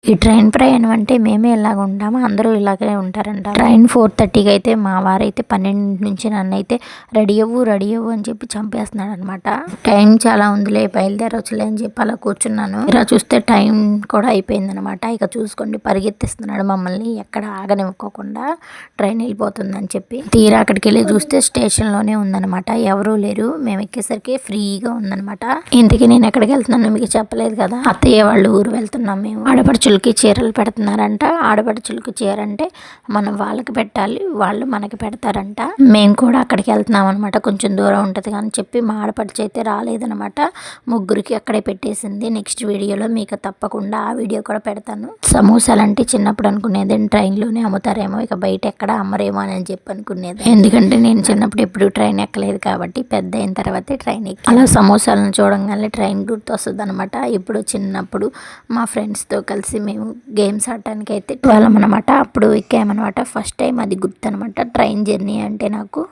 ఈ ట్రైన్ ప్రయాణం అంటే మేమే ఇలాగ ఉంటాము, అందరూ ఇలాగే ఉంటారంట. ట్రైన్ 4:30కి అయితే మా వారైతే 12 నుంచి నన్నైతే రెడీ అవ్వు అని చెప్పి చంపేస్తున్నాడు అనమాట. టైం చాలా ఉందిలే బయలుదేరవచ్చులే అని చెప్పి అలా కూర్చున్నాను. ఇలా చూస్తే టైం కూడా అయిపోయింది అనమాట. ఇక చూసుకోండి పరిగెత్తిస్తున్నాడు మమ్మల్ని, ఎక్కడ ఆగనివ్వకోకుండా ట్రైన్ వెళ్ళిపోతుందని చెప్పి. తీరా అక్కడికి వెళ్ళి చూస్తే స్టేషన్లోనే ఉందనమాట, ఎవరూ లేరు. మేము ఎక్కేసరికి ఫ్రీగా ఉందనమాట. ఇంతకీ నేను ఎక్కడికి వెళ్తున్నాను మీకు చెప్పలేదు కదా, అత్తయ్య వాళ్ళు ఊరు వెళ్తున్నాం మేము. ఆడపడుచులకి చీరలు పెడుతున్నారంట. ఆడపడుచులకి చీర అంటే మనం వాళ్ళకి పెట్టాలి, వాళ్ళు మనకి పెడతారంట. మేము కూడా అక్కడికి వెళ్తున్నాం అనమాట, కొంచెం దూరం ఉంటుంది కానీ చెప్పి మా ఆడపడుచు అయితే రాలేదనమాట. ముగ్గురికి అక్కడే పెట్టేసింది. నెక్స్ట్ వీడియోలో మీకు తప్పకుండా ఆ వీడియో కూడా పెడతాను. సమోసాలు అంటే చిన్నప్పుడు అనుకునేది ట్రైన్లోనే అమ్ముతారేమో, ఇక బయట ఎక్కడ అమ్మరేమో అని చెప్పి అనుకునేది. ఎందుకంటే నేను చిన్నప్పుడు ఎప్పుడు ట్రైన్ ఎక్కలేదు కాబట్టి పెద్ద అయిన తర్వాతే ట్రైన్ ఎక్కి అలా సమోసాలను చూడంగానే ట్రైన్ గుర్తొస్తుంది అనమాట. ఇప్పుడు చిన్నప్పుడు మా ఫ్రెండ్స్తో కలిసి మేము గేమ్స్ ఆడటానికి అయితే వాళ్ళం అనమాట. అప్పుడు ఎక్కామన్నమాట ఫస్ట్ టైం, అది గుర్తు అనమాట ట్రైన్ జర్నీ అంటే నాకు.